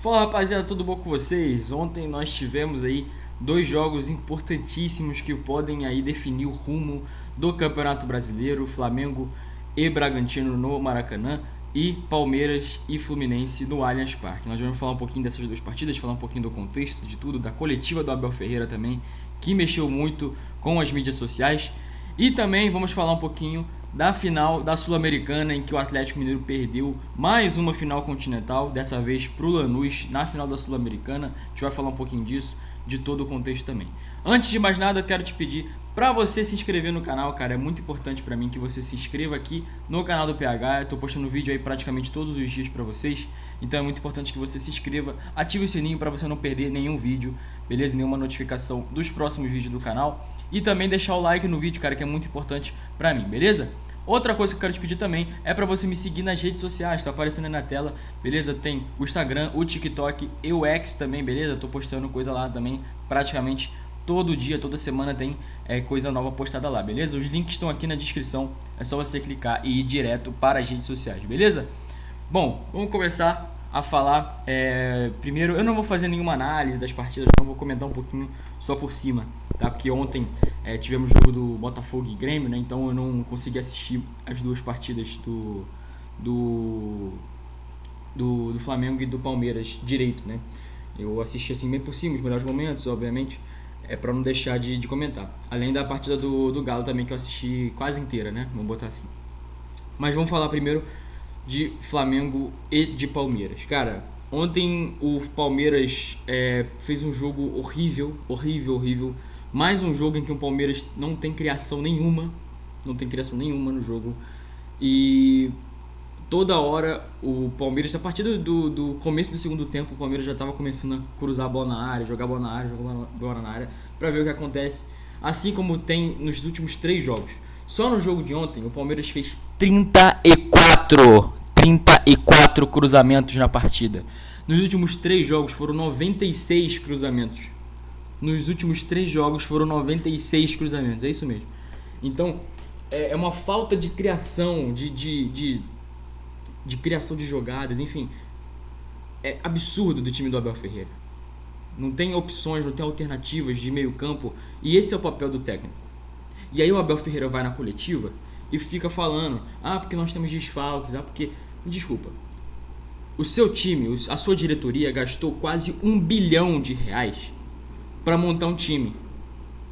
Fala rapaziada, tudo bom com vocês? Ontem nós tivemos aí dois jogos importantíssimos que podem aí definir o rumo do Campeonato Brasileiro, Flamengo e Bragantino no Maracanã e Palmeiras e Fluminense no Allianz Parque. Nós vamos falar um pouquinho dessas duas partidas, falar um pouquinho do contexto de tudo, da coletiva do Abel Ferreira também, que mexeu muito com as mídias sociais, e também vamos falar um pouquinho da final da Sul-Americana, em que o Atlético Mineiro perdeu mais uma final continental, dessa vez para o Lanús na final da Sul-Americana. A gente vai falar um pouquinho disso, de todo o contexto também. Antes de mais nada, eu quero te pedir para você se inscrever no canal, cara. É muito importante para mim que você se inscreva aqui no canal do PH. Eu tô postando vídeo aí praticamente todos os dias para vocês, então é muito importante que você se inscreva, ative o sininho para você não perder nenhum vídeo, beleza? Nenhuma notificação dos próximos vídeos do canal, e também deixar o like no vídeo, cara, que é muito importante para mim, beleza? Outra coisa que eu quero te pedir também é para você me seguir nas redes sociais, tá aparecendo aí na tela, beleza? Tem o Instagram, o TikTok e o X também, beleza? Tô postando coisa lá também praticamente todo dia, toda semana tem coisa nova postada lá, beleza? Os links estão aqui na descrição, é só você clicar e ir direto para as redes sociais, beleza? Bom, vamos começar a falar. Primeiro, eu não vou fazer nenhuma análise das partidas, não, vou comentar um pouquinho só por cima, tá? Porque ontem tivemos o jogo do Botafogo e Grêmio, né? Então eu não consegui assistir as duas partidas do Flamengo e do Palmeiras direito, né? Eu assisti assim bem por cima, os melhores momentos, obviamente, para não deixar de comentar. Além da partida do Galo também, que eu assisti quase inteira, né? Vamos botar assim. Mas vamos falar primeiro de Flamengo e de Palmeiras. Cara, ontem o Palmeiras fez um jogo horrível. Mais um jogo em que o Palmeiras não tem criação nenhuma no jogo. E toda hora o Palmeiras, a partir do começo do segundo tempo, o Palmeiras já estava começando a cruzar a bola na área, jogar bola na área, para ver o que acontece, assim como tem nos últimos 3 jogos. Só no jogo de ontem o Palmeiras fez 34 cruzamentos na partida. Nos últimos 3 jogos foram 96 cruzamentos. É isso mesmo. Então, é uma falta de criação, de criação de jogadas, enfim. É absurdo do time do Abel Ferreira. Não tem opções, não tem alternativas de meio campo, e esse é o papel do técnico. E aí o Abel Ferreira vai na coletiva e fica falando, porque nós temos desfalques, porque... Desculpa, o seu time, a sua diretoria gastou quase R$1 bilhão para montar um time,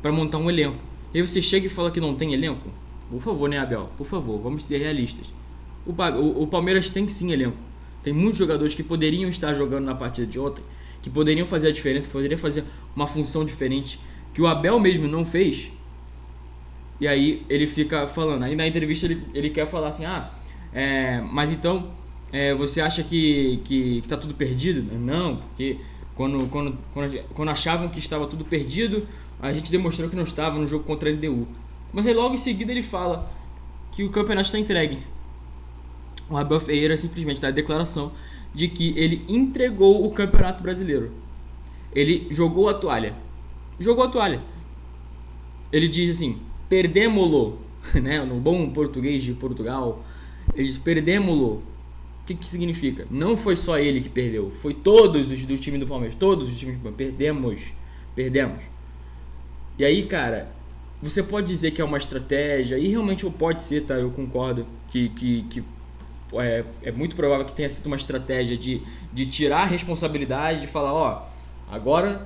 para montar um elenco. E aí você chega e fala que não tem elenco? Por favor, né, Abel? Por favor, vamos ser realistas. O Palmeiras tem sim elenco. Tem muitos jogadores que poderiam estar jogando na partida de ontem, que poderiam fazer a diferença, poderiam fazer uma função diferente, que o Abel mesmo não fez. E aí ele fica falando, aí na entrevista ele quer falar assim, mas então você acha que tá tudo perdido? Não, porque quando achavam que estava tudo perdido, a gente demonstrou que não estava no jogo contra a LDU. Mas aí logo em seguida ele fala que o campeonato está entregue. O Abel Ferreira simplesmente dá a declaração de que ele entregou o Campeonato Brasileiro. Ele jogou a toalha. Ele diz assim, perdemos-lo, né? No bom português de Portugal, eles perdemos-lo. O que significa? Não foi só ele que perdeu, foi todos os do time do Palmeiras, todos os times do Palmeiras. Perdemos. E aí, cara, você pode dizer que é uma estratégia, e realmente pode ser, tá? Eu concordo que é muito provável que tenha sido uma estratégia de tirar a responsabilidade, de falar, agora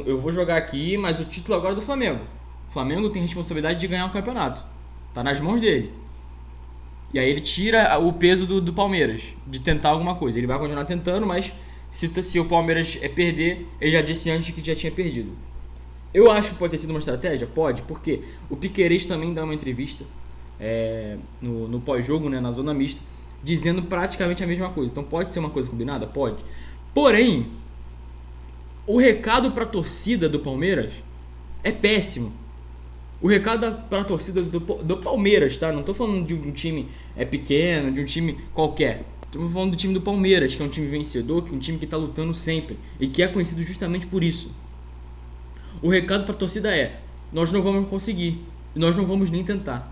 eu vou jogar aqui, mas o título agora é do Flamengo. O Flamengo tem responsabilidade de ganhar o campeonato. Tá nas mãos dele. E aí ele tira o peso do Palmeiras, de tentar alguma coisa. Ele vai continuar tentando, mas se o Palmeiras perder, ele já disse antes que já tinha perdido. Eu acho que pode ter sido uma estratégia? Pode, porque o Piquerez também dá uma entrevista no pós-jogo, né, na zona mista, dizendo praticamente a mesma coisa. Então pode ser uma coisa combinada? Pode. Porém, o recado para a torcida do Palmeiras é péssimo. O recado para a torcida do Palmeiras, tá? Não tô falando de um time pequeno, de um time qualquer. Tô falando do time do Palmeiras, que é um time vencedor, que é um time que tá lutando sempre e que é conhecido justamente por isso. O recado para a torcida é: nós não vamos conseguir, e nós não vamos nem tentar.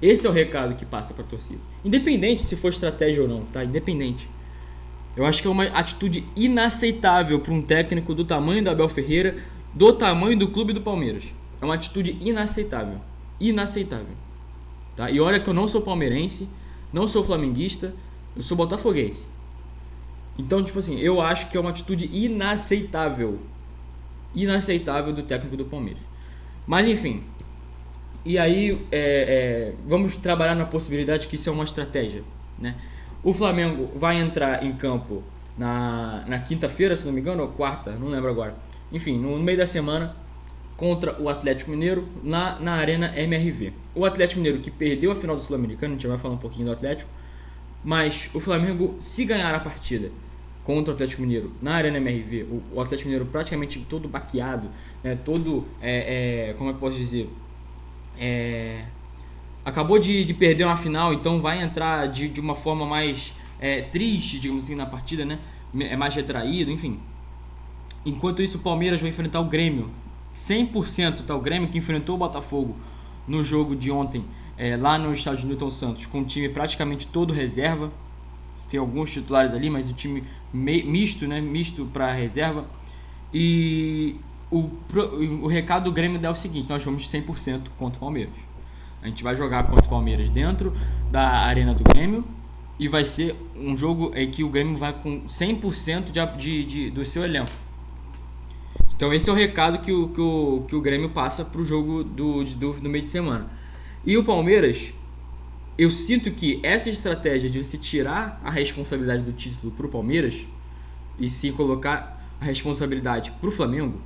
Esse é o recado que passa para a torcida. Independente se for estratégia ou não, tá? Independente. Eu acho que é uma atitude inaceitável para um técnico do tamanho do Abel Ferreira, do tamanho do clube do Palmeiras. É uma atitude inaceitável. Inaceitável. Tá? E olha que eu não sou palmeirense, não sou flamenguista, eu sou botafoguense. Então, tipo assim, eu acho que é uma atitude inaceitável. Inaceitável do técnico do Palmeiras. Mas enfim. E aí, vamos trabalhar na possibilidade que isso é uma estratégia, né? O Flamengo vai entrar em campo na quinta-feira, se não me engano, ou quarta, não lembro agora. Enfim, no meio da semana, contra o Atlético Mineiro, na Arena MRV. O Atlético Mineiro que perdeu a final do Sul-Americano, a gente vai falar um pouquinho do Atlético, mas o Flamengo, se ganhar a partida contra o Atlético Mineiro na Arena MRV, o Atlético Mineiro praticamente todo baqueado, né, todo, como é que eu posso dizer, acabou de perder uma final, então vai entrar de uma forma mais triste, digamos assim, na partida, né, mais retraído, enfim. Enquanto isso, o Palmeiras vai enfrentar o Grêmio, 100%, tá? O Grêmio que enfrentou o Botafogo no jogo de ontem, lá no estádio de Newton Santos, com o time praticamente todo reserva. Tem alguns titulares ali, mas o time misto, né? Misto para reserva. E o recado do Grêmio é o seguinte: nós vamos 100% contra o Palmeiras. A gente vai jogar contra o Palmeiras dentro da arena do Grêmio e vai ser um jogo em que o Grêmio vai com 100% do seu elenco. Então esse é o recado que o Grêmio passa pro jogo do meio de semana. E o Palmeiras, eu sinto que essa estratégia de você tirar a responsabilidade do título pro Palmeiras e sim colocar a responsabilidade pro Flamengo,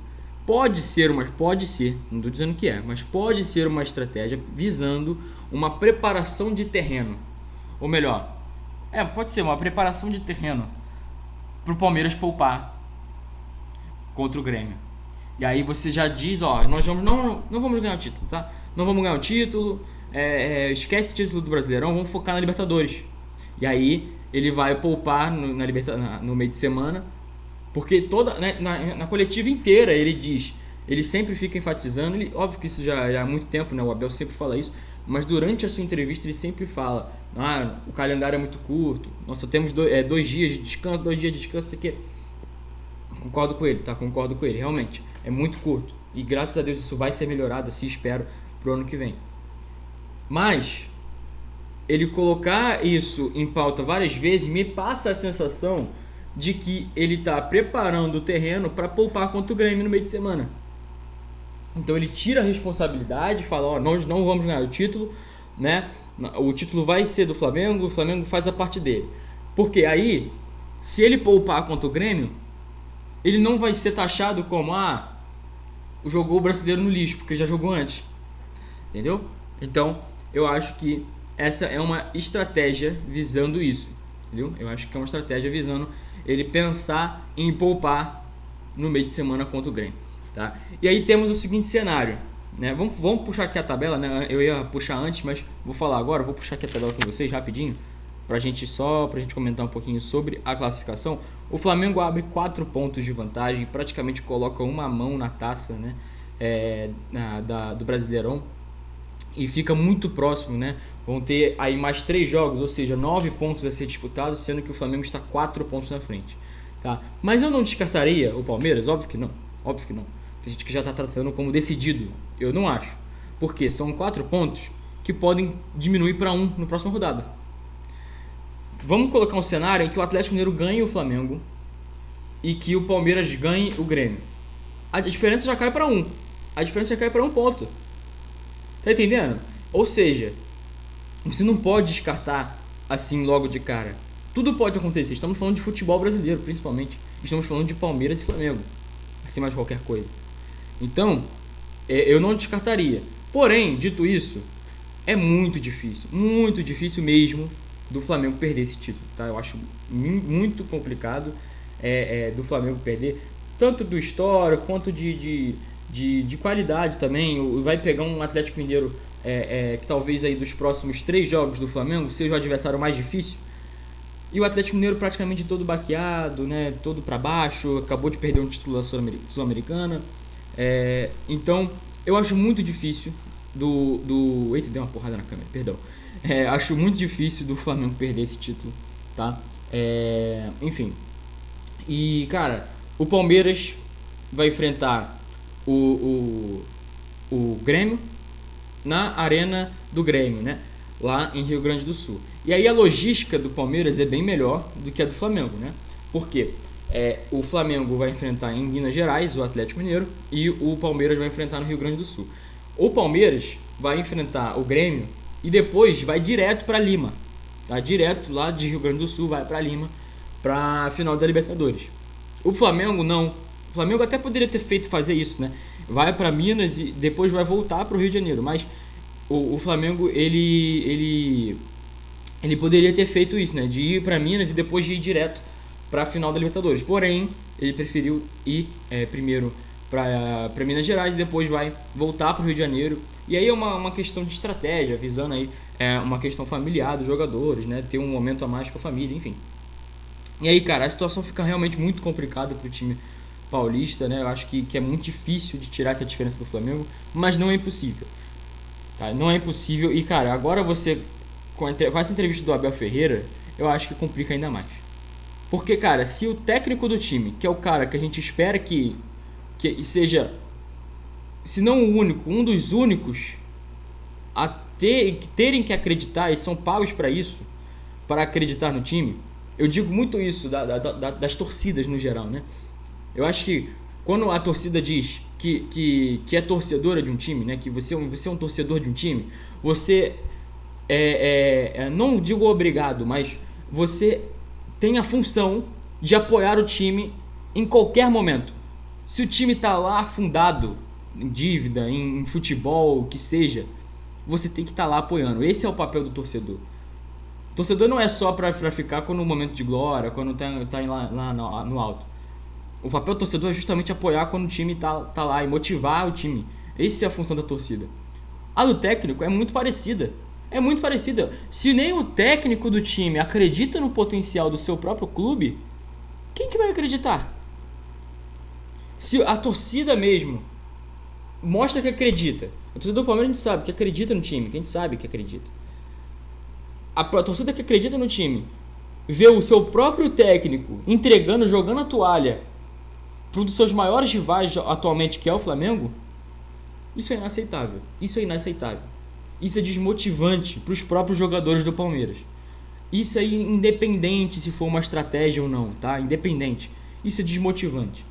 pode ser, não estou dizendo que mas pode ser uma estratégia visando uma preparação de terreno. Ou melhor, pode ser uma preparação de terreno pro Palmeiras poupar contra o Grêmio. E aí você já diz, nós não vamos ganhar o título, tá? Não vamos ganhar o título, esquece o título do Brasileirão, vamos focar na Libertadores. E aí ele vai poupar no meio de semana, porque na coletiva inteira ele sempre fica enfatizando, óbvio que isso já há muito tempo, né? O Abel sempre fala isso, mas durante a sua entrevista ele sempre fala, o calendário é muito curto, nós só temos 2 dias de descanso, isso aqui. Concordo com ele, tá? Concordo com ele, realmente. É muito curto. E graças a Deus isso vai ser melhorado, assim espero, pro ano que vem. Mas ele colocar isso em pauta várias vezes me passa a sensação de que ele tá preparando o terreno para poupar contra o Grêmio no meio de semana. Então ele tira a responsabilidade, fala, nós não vamos ganhar o título, né? O título vai ser do Flamengo, o Flamengo faz a parte dele. Porque aí, se ele poupar contra o Grêmio, ele não vai ser taxado como jogou o brasileiro no lixo, porque ele já jogou antes. Entendeu? Então, eu acho que essa é uma estratégia visando isso. Entendeu? Eu acho que é uma estratégia visando ele pensar em poupar no meio de semana contra o Grêmio. Tá? E aí temos o seguinte cenário. Né? Vamos puxar aqui a tabela, né? Eu ia puxar antes, mas vou falar agora. Vou puxar aqui a tabela com vocês rapidinho. Pra gente comentar um pouquinho sobre a classificação. O Flamengo abre 4 pontos de vantagem, praticamente coloca uma mão na taça, né, do Brasileirão, e fica muito próximo, né? Vão ter aí mais 3 jogos, ou seja, 9 pontos a ser disputados, sendo que o Flamengo está 4 pontos na frente, tá? Mas eu não descartaria o Palmeiras, óbvio que não. Tem gente que já está tratando como decidido, eu não acho, porque são 4 pontos que podem diminuir para 1 na próxima rodada. Vamos colocar um cenário em que o Atlético Mineiro ganhe o Flamengo e que o Palmeiras ganhe o Grêmio. A diferença já cai para 1. A diferença já cai para 1 ponto. Tá entendendo? Ou seja, você não pode descartar assim logo de cara. Tudo pode acontecer. Estamos falando de futebol brasileiro, principalmente. Estamos falando de Palmeiras e Flamengo, acima de qualquer coisa. Então, eu não descartaria. Porém, dito isso, é muito difícil mesmo do Flamengo perder esse título, tá? Eu acho muito complicado do Flamengo perder, tanto do histórico quanto de qualidade também. Vai pegar um Atlético Mineiro que talvez aí dos próximos 3 jogos do Flamengo seja o adversário mais difícil, e o Atlético Mineiro praticamente todo baqueado, né? Todo para baixo, acabou de perder um título da Sul-Americana. Então eu acho muito difícil eita, deu uma porrada na câmera, perdão. Acho muito difícil do Flamengo perder esse título, tá? Enfim, E, cara, o Palmeiras vai enfrentar o, o Grêmio na Arena do Grêmio, né? Lá em Rio Grande do Sul. E aí a logística do Palmeiras é bem melhor do que a do Flamengo, né? Por quê? O Flamengo vai enfrentar em Minas Gerais o Atlético Mineiro e o Palmeiras vai enfrentar no Rio Grande do Sul. O Palmeiras vai enfrentar o Grêmio e depois vai direto para Lima, tá? Direto lá de Rio Grande do Sul vai para Lima para a final da Libertadores. O Flamengo não. O Flamengo até poderia ter feito fazer isso, né? Vai para Minas e depois vai voltar para o Rio de Janeiro, mas o Flamengo ele poderia ter feito isso, né? De ir para Minas e depois de ir direto para a final da Libertadores. Porém, ele preferiu ir primeiro para Minas Gerais e depois vai voltar para o Rio de Janeiro. E aí é uma questão de estratégia, visando aí uma questão familiar dos jogadores, né? Ter um momento a mais com a família, enfim. E aí, cara, a situação fica realmente muito complicada pro time paulista, né? Eu acho que é muito difícil de tirar essa diferença do Flamengo, mas não é impossível, tá? Não é impossível. E, cara, agora você, com essa entrevista do Abel Ferreira, eu acho que complica ainda mais. Porque, cara, se o técnico do time, que é o cara que a gente espera que seja, se não o único, um dos únicos a terem que acreditar e são pagos para isso, para acreditar no time. Eu digo muito isso das torcidas no geral, né? Eu acho que quando a torcida diz que é torcedora de um time, né? Que você é um torcedor de um time, você não digo obrigado, mas você tem a função de apoiar o time em qualquer momento. Se o time tá lá afundado em dívida, em futebol, o que seja, você tem que estar lá apoiando. Esse é o papel do torcedor. O torcedor não é só pra ficar no momento de glória, quando tá lá no alto. O papel do torcedor é justamente apoiar quando o time tá lá e motivar o time. Essa é a função da torcida. A do técnico é muito parecida. É muito parecida. Se nem o técnico do time acredita no potencial do seu próprio clube, quem que vai acreditar? Se a torcida mesmo mostra que acredita. O torcedor do Palmeiras a gente sabe que acredita no time, que a gente sabe que acredita. A torcida que acredita no time vê o seu próprio técnico entregando, jogando a toalha para um dos seus maiores rivais atualmente, que é o Flamengo. Isso é inaceitável. Isso é inaceitável. Isso é desmotivante para os próprios jogadores do Palmeiras. Isso é independente se for uma estratégia ou não, tá? Independente. Isso é desmotivante.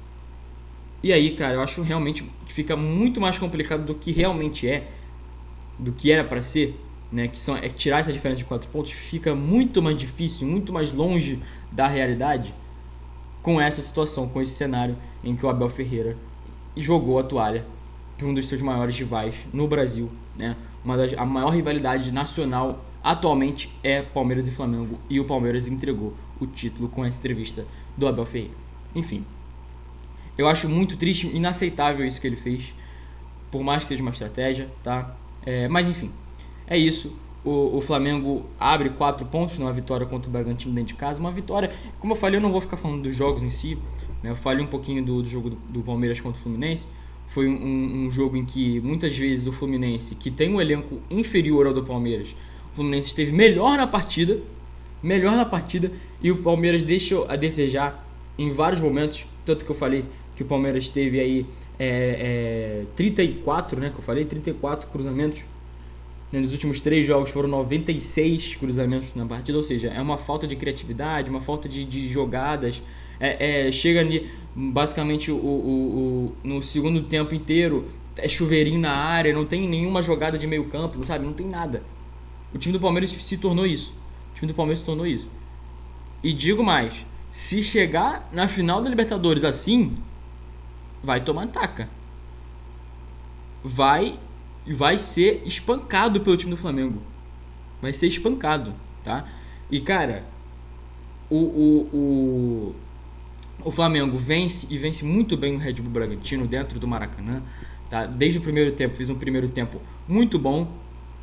E aí, cara, eu acho realmente que fica muito mais complicado do que realmente do que era para ser, né? Que tirar essa diferença de 4 pontos fica muito mais difícil, muito mais longe da realidade com essa situação, com esse cenário em que o Abel Ferreira jogou a toalha para um dos seus maiores rivais no Brasil, né? A maior rivalidade nacional atualmente é Palmeiras e Flamengo, e o Palmeiras entregou o título com essa entrevista do Abel Ferreira. Enfim, eu acho muito triste, inaceitável isso que ele fez, por mais que seja uma estratégia, tá? Mas enfim, é isso. O Flamengo abre 4 pontos numa vitória contra o Bragantino dentro de casa. Uma vitória, como eu falei, eu não vou ficar falando dos jogos em si, né? Eu falei um pouquinho do jogo do Palmeiras contra o Fluminense. Foi um jogo em que muitas vezes o Fluminense, que tem um elenco inferior ao do Palmeiras, o Fluminense esteve melhor na partida, e o Palmeiras deixou a desejar em vários momentos. Tanto que eu falei que o Palmeiras teve aí 34, né? Que eu falei, 34 cruzamentos. Nos últimos 3 jogos foram 96 cruzamentos na partida, ou seja, é uma falta de criatividade, uma falta de jogadas. Chega ali, basicamente, no segundo tempo inteiro, chuveirinho na área, não tem nenhuma jogada de meio campo, não sabe? Não tem nada. O time do Palmeiras se tornou isso. E digo mais, se chegar na final da Libertadores assim, vai tomar taca. Vai ser espancado pelo time do Flamengo. Vai ser espancado, tá? E, cara, o Flamengo vence muito bem o Red Bull Bragantino dentro do Maracanã, tá? Desde o primeiro tempo, fez um primeiro tempo muito bom,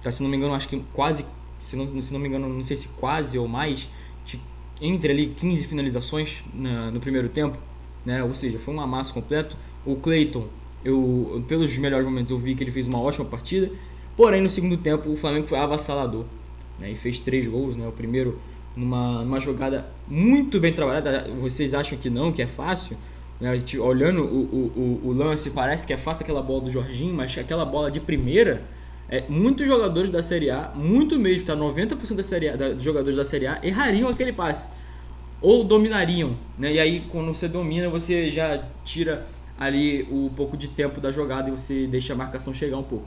tá? Se não me engano, acho que quase, se não me engano, não sei se quase ou mais, entre ali 15 finalizações no primeiro tempo, né? Ou seja, foi um amasso completo. O Cleiton, pelos melhores momentos, eu vi que ele fez uma ótima partida. Porém, no segundo tempo, o Flamengo foi avassalador, né? E fez 3 gols, né? O primeiro numa jogada muito bem trabalhada. Vocês acham que não, que é fácil? Né? Olhando o lance, parece que é fácil aquela bola do Jorginho, mas aquela bola de primeira, muitos jogadores da Série A, muito mesmo, tá? 90% dos jogadores da Série A errariam aquele passe. Ou dominariam, né? E aí quando você domina, você já tira ali um pouco de tempo da jogada e você deixa a marcação chegar um pouco.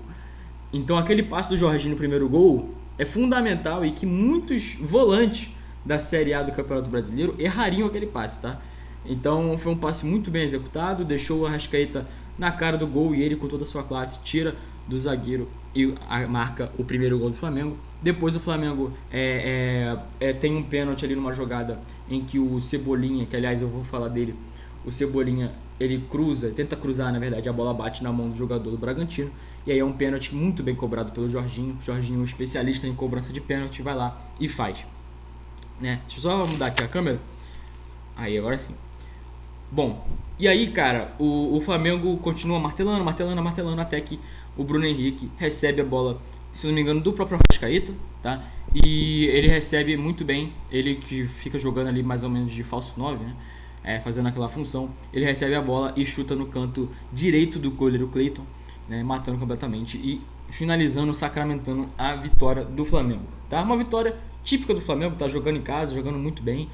Então aquele passe do Jorginho no primeiro gol é fundamental e que muitos volantes da Série A do Campeonato Brasileiro errariam aquele passe, tá? Então foi um passe muito bem executado, deixou o Arrascaeta na cara do gol e ele com toda a sua classe tira do zagueiro e marca o primeiro gol do Flamengo. Depois o Flamengo tem um pênalti ali numa jogada em que o Cebolinha, que aliás eu vou falar dele, o Cebolinha ele tenta cruzar na verdade, a bola bate na mão do jogador do Bragantino e aí é um pênalti muito bem cobrado pelo Jorginho. O Jorginho, um especialista em cobrança de pênalti, vai lá e faz, né? Deixa eu só mudar aqui a câmera. Aí agora sim. Bom, e aí, cara, o Flamengo continua martelando até que o Bruno Henrique recebe a bola, se não me engano, do próprio Arrascaeta, tá? E ele recebe muito bem, ele que fica jogando ali mais ou menos de falso 9, né? Fazendo aquela função, ele recebe a bola e chuta no canto direito do goleiro Cleiton, né? Matando completamente e finalizando, sacramentando a vitória do Flamengo, tá? Uma vitória típica do Flamengo, tá jogando em casa, jogando muito bem.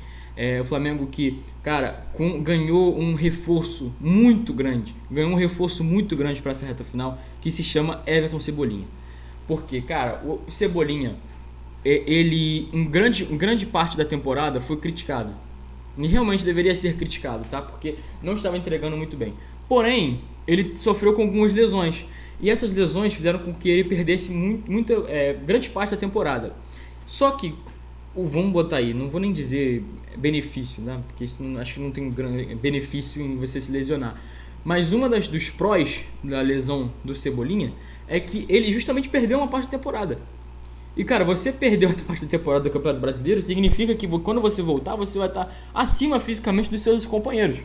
O Flamengo que, cara, ganhou um reforço muito grande. Para essa reta final, que se chama Everton Cebolinha. Porque, cara, o Cebolinha, ele em grande parte da temporada foi criticado. E realmente deveria ser criticado, tá? Porque não estava entregando muito bem. Porém, ele sofreu com algumas lesões. E essas lesões fizeram com que ele perdesse grande parte da temporada. Só que, vamos botar aí, não vou nem dizer benefício, né? Porque acho que não tem benefício em você se lesionar. Mas dos prós da lesão do Cebolinha é que ele justamente perdeu uma parte da temporada. E, cara, você perdeu a parte da temporada do Campeonato Brasileiro significa que quando você voltar, você vai estar acima fisicamente dos seus companheiros.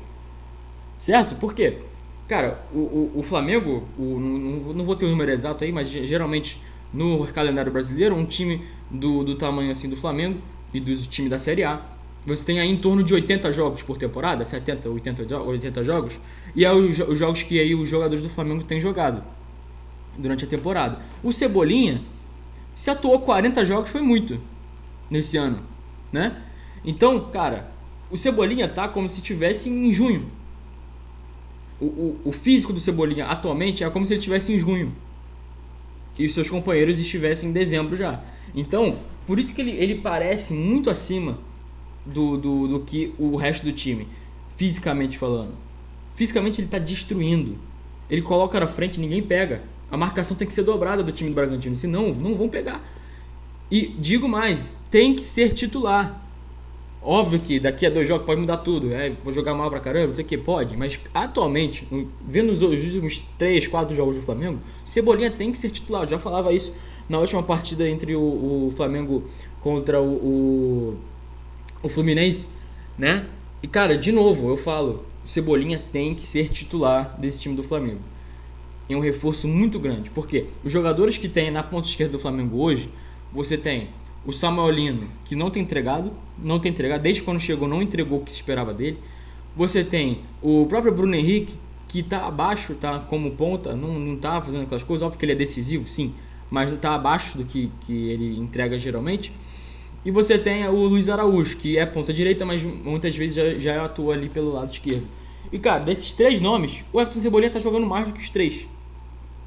Certo? Por quê? Cara, o Flamengo, não vou ter o número exato aí, mas geralmente no calendário brasileiro, um time do tamanho assim do Flamengo e dos times da Série A, você tem aí em torno de 80 jogos por temporada, 70, 80 jogos, e é os jogos que aí os jogadores do Flamengo têm jogado durante a temporada. O Cebolinha, se atuou 40 jogos, foi muito nesse ano, né? Então, cara, o Cebolinha tá como se estivesse em junho. O físico do Cebolinha atualmente é como se ele estivesse em junho e os seus companheiros estivessem em dezembro já. Então, por isso que ele parece muito acima do que o resto do time, fisicamente falando. Fisicamente ele está destruindo. Ele coloca na frente, ninguém pega. A marcação tem que ser dobrada do time do Bragantino, senão não vão pegar. E digo mais, tem que ser titular. Óbvio que daqui a 2 jogos pode mudar tudo. Vou jogar mal pra caramba, não sei o que, pode. Mas atualmente, vendo os últimos 3, 4 jogos do Flamengo, Cebolinha tem que ser titular. Eu já falava isso na última partida entre o Flamengo contra o Fluminense, né? E, cara, de novo, eu falo, o Cebolinha tem que ser titular desse time do Flamengo. É um reforço muito grande. Porque os jogadores que tem na ponta esquerda do Flamengo hoje, você tem o Samuel Lino, que não tem entregado, desde quando chegou não entregou o que se esperava dele. Você tem o próprio Bruno Henrique, que está abaixo, tá como ponta, não tá fazendo aquelas coisas, óbvio que ele é decisivo, sim, mas não está abaixo do que ele entrega geralmente. E você tem o Luiz Araújo, que é ponta direita, mas muitas vezes já atua ali pelo lado esquerdo. E, cara, desses 3 nomes, o Everton Cebolinha tá jogando mais do que os 3.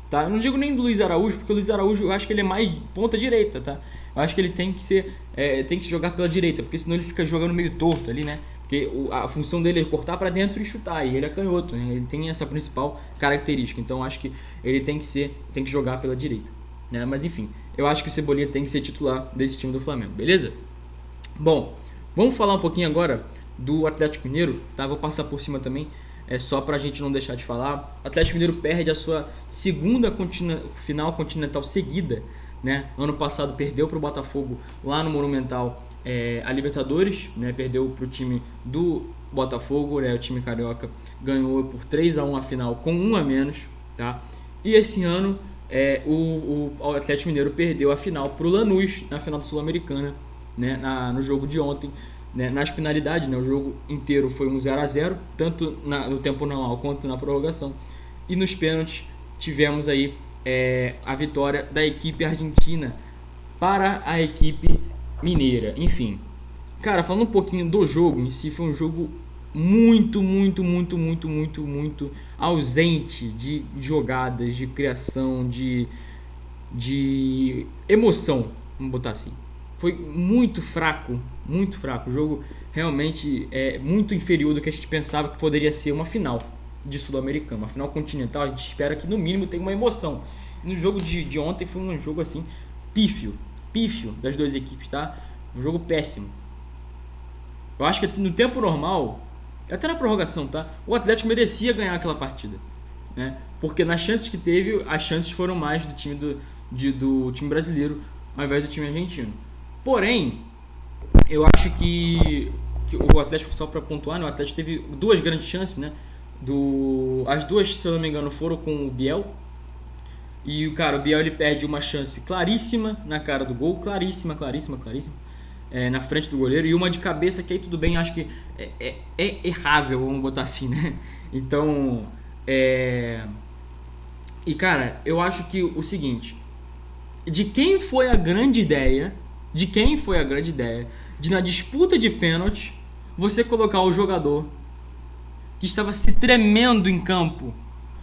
Tá? Eu não digo nem do Luiz Araújo, porque o Luiz Araújo eu acho que ele é mais ponta direita, tá? Eu acho que ele tem que jogar pela direita, porque senão ele fica jogando meio torto ali, né? Porque a função dele é cortar para dentro e chutar, e ele é canhoto, né? Ele tem essa principal característica, então eu acho que ele tem que jogar pela direita, né? Mas enfim, eu acho que o Cebolinha tem que ser titular desse time do Flamengo, beleza? Bom, vamos falar um pouquinho agora do Atlético Mineiro, tá? Vou passar por cima também, só pra gente não deixar de falar. O Atlético Mineiro perde a sua segunda final continental seguida, né? Ano passado perdeu para o Botafogo lá no Monumental a Libertadores, né? Perdeu para o time do Botafogo, né? O time carioca ganhou por 3-1 a final com 1 a menos, tá? E esse ano o Atlético Mineiro perdeu a final para o Lanús na final da Sul-Americana né, no jogo de ontem, né, nas penalidades, né, o jogo inteiro foi um 0-0, tanto no tempo normal quanto na prorrogação. E nos pênaltis tivemos aí a vitória da equipe argentina para a equipe mineira. Enfim, cara, falando um pouquinho do jogo em si, foi um jogo muito ausente de jogadas, de criação, de emoção, vamos botar assim. Foi muito fraco. O jogo realmente é muito inferior do que a gente pensava que poderia ser uma final de Sul-Americana, uma final continental. A gente espera que no mínimo tenha uma emoção. No jogo de ontem foi um jogo assim pífio das duas equipes, tá? Um jogo péssimo. Eu acho que no tempo normal, até na prorrogação, tá? O Atlético merecia ganhar aquela partida, né? Porque nas chances que teve, as chances foram mais do time do time brasileiro ao invés do time argentino. Porém, eu acho que o Atlético, só para pontuar, né? O Atlético teve duas grandes chances, né? As duas, se eu não me engano, foram com o Biel. E, cara, o Biel ele perde uma chance claríssima na cara do gol, claríssima, na frente do goleiro, e uma de cabeça que aí tudo bem, acho que é errável, vamos botar assim, né? Então, e, cara, eu acho que o seguinte, de quem foi a grande ideia de, na disputa de pênalti, você colocar o jogador que estava se tremendo em campo?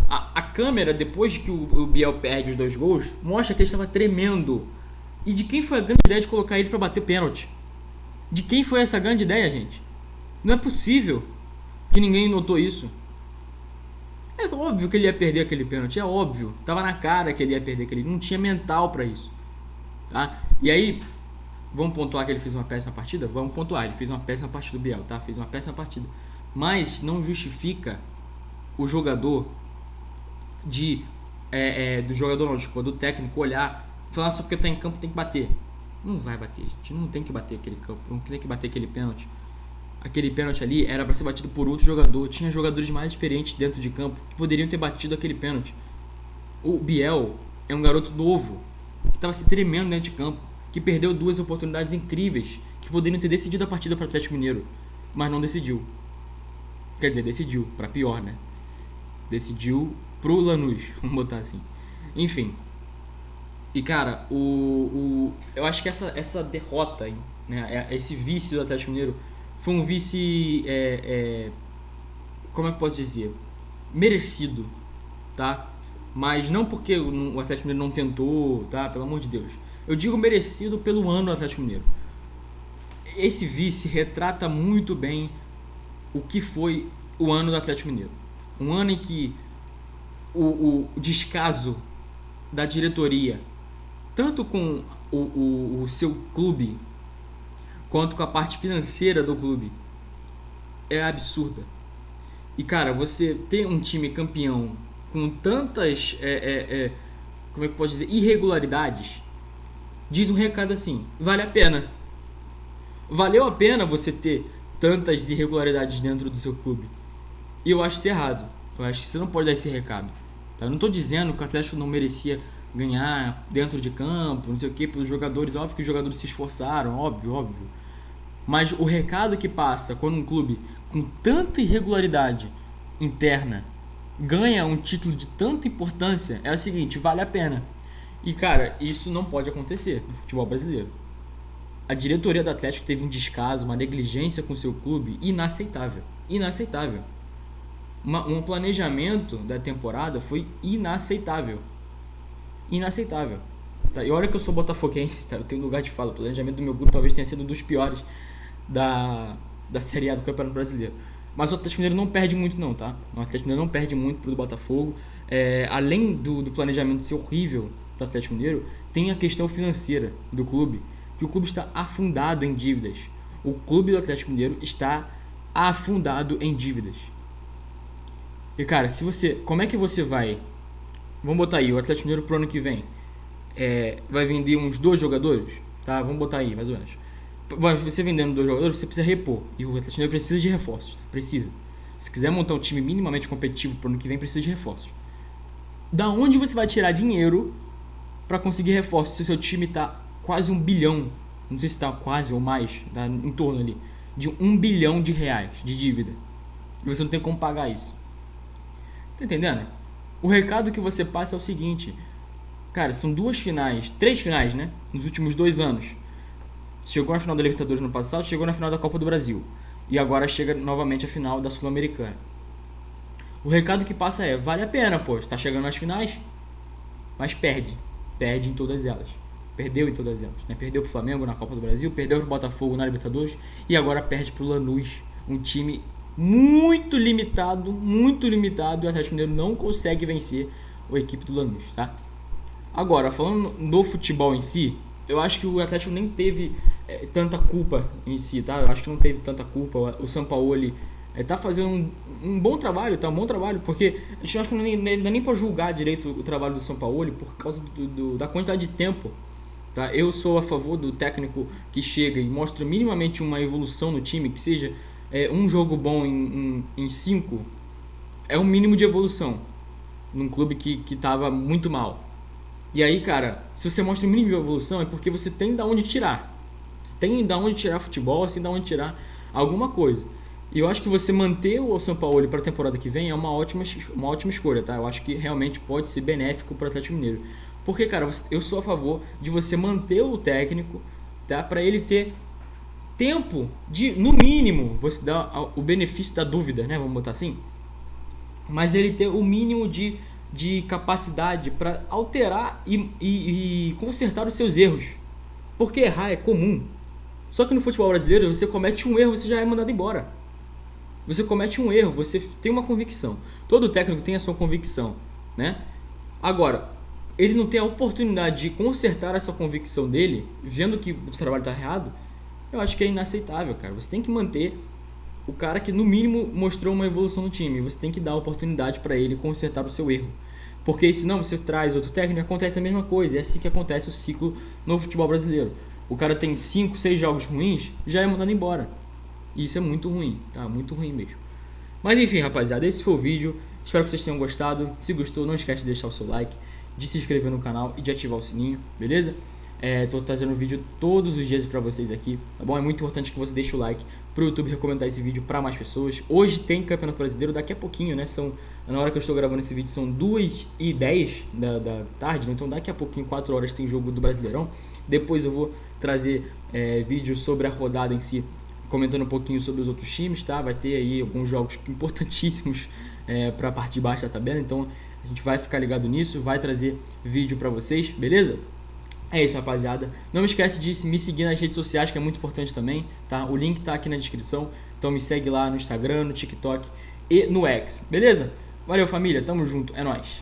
A câmera, depois que o Biel perde os 2 gols, mostra que ele estava tremendo. E de quem foi a grande ideia de colocar ele para bater pênalti? De quem foi essa grande ideia, gente? Não é possível que ninguém notou isso. É óbvio que ele ia perder aquele pênalti, é óbvio. Tava na cara que ele ia perder aquele, não tinha mental para isso, tá? E aí, vamos pontuar que ele fez uma péssima partida? Vamos pontuar, ele fez uma péssima partida do Biel, tá? Fez uma péssima partida. Mas não justifica o jogador do jogador não, desculpa, do técnico olhar e falar só porque tá em campo tem que bater. Não vai bater, gente. Não tem que bater aquele campo, não tem que bater aquele pênalti. Aquele pênalti ali era para ser batido por outro jogador. Tinha jogadores mais experientes dentro de campo que poderiam ter batido aquele pênalti. O Biel é um garoto novo que estava se tremendo dentro de campo, que perdeu 2 oportunidades incríveis que poderiam ter decidido a partida para o Atlético Mineiro, mas não decidiu. Quer dizer, decidiu, para pior, né? Decidiu pro Lanús, vamos botar assim. Enfim. E, cara, eu acho que essa derrota, né, esse vice do Atlético Mineiro foi um vice, como é que eu posso dizer? Merecido, tá? Mas não porque o Atlético Mineiro não tentou, tá? Pelo amor de Deus. Eu digo merecido pelo ano do Atlético Mineiro. Esse vice retrata muito bem o que foi o ano do Atlético Mineiro. Um ano em que o descaso da diretoria, tanto com o seu clube, quanto com a parte financeira do clube, é absurda. E, cara, você ter um time campeão com tantas, como é que pode dizer, irregularidades, diz um recado assim: vale a pena. Valeu a pena você ter tantas irregularidades dentro do seu clube. E eu acho isso errado. Eu acho que você não pode dar esse recado. Tá? Eu não estou dizendo que o Atlético não merecia ganhar dentro de campo, não sei o que, pelos jogadores. Óbvio que os jogadores se esforçaram, óbvio. Mas o recado que passa quando um clube com tanta irregularidade interna ganha um título de tanta importância é o seguinte: vale a pena. E, cara, isso não pode acontecer no futebol brasileiro. A diretoria do Atlético teve um descaso, uma negligência com seu clube inaceitável. Um planejamento da temporada foi inaceitável. Tá? E olha que eu sou botafoguense, tá? Eu tenho lugar de fala. O planejamento do meu clube talvez tenha sido um dos piores da Série A do Campeonato Brasileiro. Mas o Atlético Mineiro não perde muito não, tá? O Atlético Mineiro não perde muito pro Botafogo. Além do planejamento ser horrível do Atlético Mineiro, tem a questão financeira do clube, que o clube está afundado em dívidas. O clube do Atlético Mineiro está afundado em dívidas. E, cara, como é que você vai... Vamos botar aí, o Atlético Mineiro pro ano que vem vai vender uns 2 jogadores, tá? Vamos botar aí, mais ou menos. Você vendendo 2 jogadores, você precisa repor. E o Atlético Mineiro precisa de reforços, tá? Precisa. Se quiser montar um time minimamente competitivo pro ano que vem, precisa de reforços. Da onde você vai tirar dinheiro para conseguir reforços se o seu time tá quase 1 bilhão não sei se está quase ou mais, tá em torno ali, de R$ 1 bilhão de dívida. E você não tem como pagar isso. Tá entendendo? O recado que você passa é o seguinte, cara, são três finais, né? Nos últimos 2 anos. Chegou na final da Libertadores no passado, chegou na final da Copa do Brasil. E agora chega novamente a final da Sul-Americana. O recado que passa é, vale a pena, pô, tá chegando nas finais, mas perde. Perde em todas elas. Perdeu em todas elas, né? Perdeu pro Flamengo na Copa do Brasil, perdeu pro Botafogo na Libertadores e agora perde pro Lanús, um time muito limitado, e o Atlético Mineiro não consegue vencer a equipe do Lanús, tá? Agora, falando do futebol em si, eu acho que o Atlético nem teve tanta culpa em si, tá? Eu acho que não teve tanta culpa. O Sampaoli tá fazendo um bom trabalho, tá? Um bom trabalho, porque eu acho que não dá nem pra julgar direito o trabalho do Sampaoli por causa da quantidade de tempo, tá? Eu sou a favor do técnico que chega e mostra minimamente uma evolução no time, que seja um jogo bom em 5, é o mínimo de evolução num clube que tava muito mal. E aí, cara, se você mostra o mínimo de evolução é porque você tem da onde tirar. Você tem da onde tirar futebol, você tem da onde tirar alguma coisa. E eu acho que você manter o Sampaoli para a temporada que vem é uma ótima escolha, tá? Eu acho que realmente pode ser benéfico para o Atlético Mineiro. Porque, cara, eu sou a favor de você manter o técnico, tá? Para ele ter tempo de, no mínimo, você dá o benefício da dúvida, né? Vamos botar assim. Mas ele ter o mínimo de capacidade para alterar e consertar os seus erros. Porque errar é comum. Só que no futebol brasileiro, você comete um erro, você já é mandado embora. Você comete um erro, você tem uma convicção. Todo técnico tem a sua convicção, né? Agora, ele não tem a oportunidade de consertar essa convicção dele, vendo que o trabalho está errado, eu acho que é inaceitável, cara. Você tem que manter o cara que no mínimo mostrou uma evolução no time. Você tem que dar a oportunidade para ele consertar o seu erro. Porque senão você traz outro técnico e acontece a mesma coisa. É assim que acontece o ciclo no futebol brasileiro. O cara tem 5, 6 jogos ruins, já é mandado embora. E isso é muito ruim, tá? Muito ruim mesmo. Mas enfim, rapaziada, esse foi o vídeo. Espero que vocês tenham gostado. Se gostou, não esquece de deixar o seu like, de se inscrever no canal e de ativar o sininho, beleza? Tô trazendo vídeo todos os dias pra vocês aqui, tá bom? É muito importante que você deixe o like pro YouTube recomendar esse vídeo pra mais pessoas. Hoje tem Campeonato Brasileiro, daqui a pouquinho, né? Na hora que eu estou gravando esse vídeo são 2h10 da tarde, né? Então daqui a pouquinho, 4 horas, tem jogo do Brasileirão. Depois eu vou trazer vídeos sobre a rodada em si, comentando um pouquinho sobre os outros times, tá? Vai ter aí alguns jogos importantíssimos pra parte de baixo da tabela, então a gente vai ficar ligado nisso, vai trazer vídeo pra vocês, beleza? É isso, rapaziada. Não esquece de me seguir nas redes sociais, que é muito importante também, tá? O link tá aqui na descrição. Então me segue lá no Instagram, no TikTok e no X, beleza? Valeu, família. Tamo junto. É nóis.